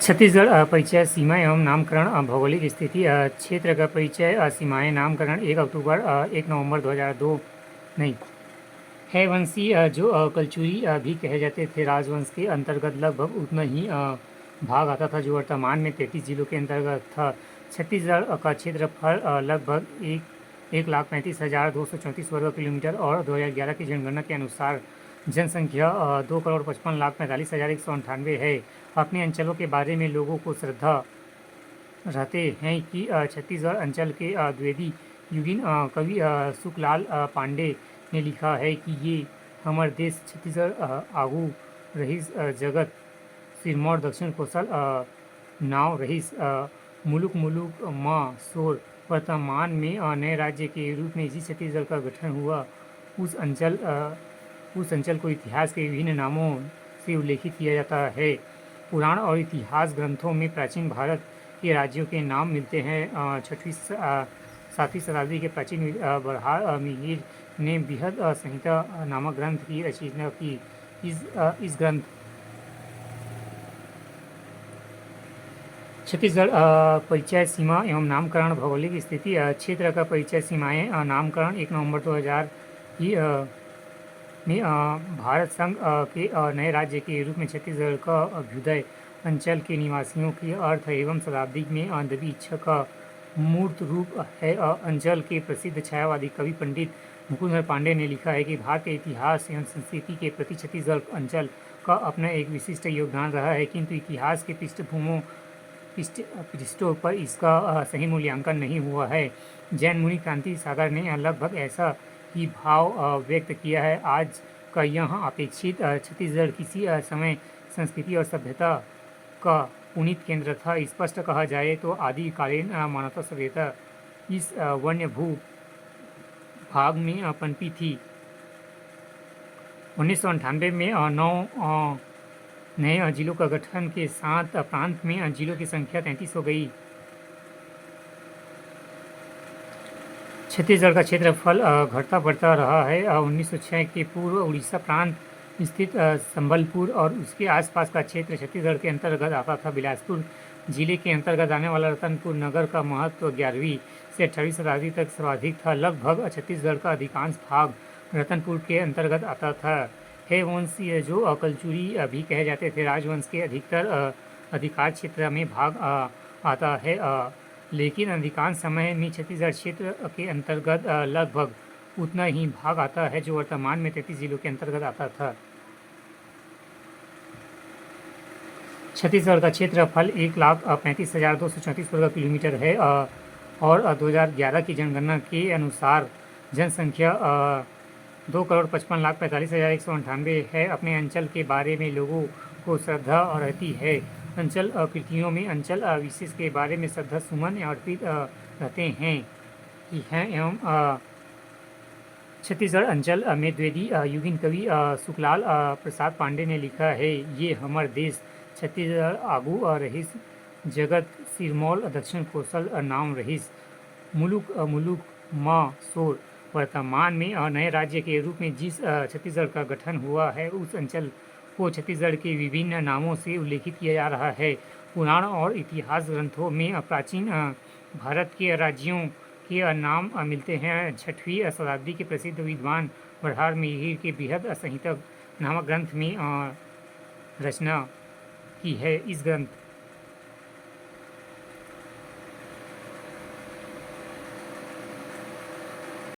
छत्तीसगढ़ परिचय सीमा एवं नामकरण भौगोलिक स्थिति क्षेत्र का परिचय सीमाएं नामकरण 1 नवंबर 2002 नहीं है। वंशी जो कलचुरी भी कहे जाते थे, राजवंश के अंतर्गत लगभग उतना ही भाग आता था जो वर्तमान में 33 जिलों के अंतर्गत था। छत्तीसगढ़ का क्षेत्रफल लगभग 1,35,234 वर्ग किलोमीटर और 2011 की जनगणना के अनुसार जनसंख्या 2,55,45,198 है। अपने अंचलों के बारे में लोगों को श्रद्धा रहते हैं कि छत्तीसगढ़ अंचल के द्विवेदी युगीन कवि सुखलाल पांडे ने लिखा है कि ये हमर देश छत्तीसगढ़ आगू रहीस जगत सिरमौर दक्षिण कोसल नाव रहीस मुलुक मुलुक माँ सोर। वर्तमान में नए राज्य के रूप में जिस छत्तीसगढ़ का गठन हुआ उस अंचल को इतिहास के विभिन्न नामों से उल्लेखित किया जाता है। पुराण और इतिहास ग्रंथों में प्राचीन भारत के राज्यों के नाम मिलते हैं। 7वीं शताब्दी के प्राचीन बरहार मिहिर ने बृहद संहिता नामक ग्रंथ की रचना की। इस ग्रंथ छत्तीसगढ़ परिचय सीमा एवं नामकरण भौगोलिक स्थिति क्षेत्र का परिचय सीमाएं नामकरण 1 नवंबर 2000 में भारत संघ के नए राज्य के रूप में छत्तीसगढ़ का अभ्युदय अंचल के निवासियों की अर्थ एवं शताब्दी में दबी इच्छा का मूर्त रूप है। अंचल के प्रसिद्ध छायावादी कवि पंडित मुकुंद पांडे ने लिखा है कि भारत के इतिहास एवं संस्कृति के प्रति छत्तीसगढ़ अंचल का अपना एक विशिष्ट योगदान रहा है, किंतु इतिहास के पृष्ठों पर इसका सही मूल्यांकन नहीं हुआ है। जैन मुनि क्रांति सागर ने लगभग ऐसा ही भाव व्यक्त किया है। आज का यह अपेक्षित छत्तीसगढ़ किसी समय संस्कृति और सभ्यता का पुनीत केंद्र था। स्पष्ट कहा जाए तो आदिकालीन मानवता सभ्यता इस वन्य भू भाग में पनपी थी। 1998 में 9 नए जिलों का गठन के साथ प्रांत में जिलों की संख्या 33 हो गई। छत्तीसगढ़ का क्षेत्रफल घटता बढ़ता रहा है। 1906 के पूर्व उड़ीसा प्रांत स्थित संबलपुर और उसके आसपास का क्षेत्र छत्तीसगढ़ के अंतर्गत आता था। बिलासपुर जिले के अंतर्गत आने वाला रतनपुर नगर का महत्व 11वीं से 18वीं शताब्दी तक सर्वाधिक था। लगभग छत्तीसगढ़ का अधिकांश भाग रतनपुर के अंतर्गत आता था। है वंशी जो कलचुरी भी कहे जाते थे, राजवंश के अधिकतर अधिकार क्षेत्र में भाग आता है, लेकिन अधिकांश समय में छत्तीसगढ़ क्षेत्र के अंतर्गत लगभग उतना ही भाग आता है जो वर्तमान में 33 जिलों के अंतर्गत आता था। छत्तीसगढ़ का क्षेत्रफल 1,35,234 वर्ग किलोमीटर है और 2011 की जनगणना के अनुसार जनसंख्या 2,55,45,198 है। अपने अंचल के बारे में लोगों को श्रद्धा रहती है। अंचल कृतियों में अंचल विशेष के बारे में श्रद्धा सुमन अर्पित रहते हैं कि हैं एवं छत्तीसगढ़ अंचल में द्विवेदी युगीन कवि सुखलाल प्रसाद पांडे ने लिखा है, ये हमर देश छत्तीसगढ़ आगू रहीस जगत सिरमौर दक्षिण कोसल नाम रहीस मुलुक मुलुक माँ सोर। वर्तमान में नए राज्य के रूप में जिस छत्तीसगढ़ का गठन हुआ है उस अंचल को छत्तीसगढ़ के विभिन्न नामों से उल्लेखित किया जा रहा है। पुराण और इतिहास ग्रंथों में प्राचीन भारत के राज्यों के नाम मिलते हैं। 6वीं शताब्दी के प्रसिद्ध विद्वान बरहार मिहिर के बृहद संहिता नामक ग्रंथ में रचना की है। इस ग्रंथ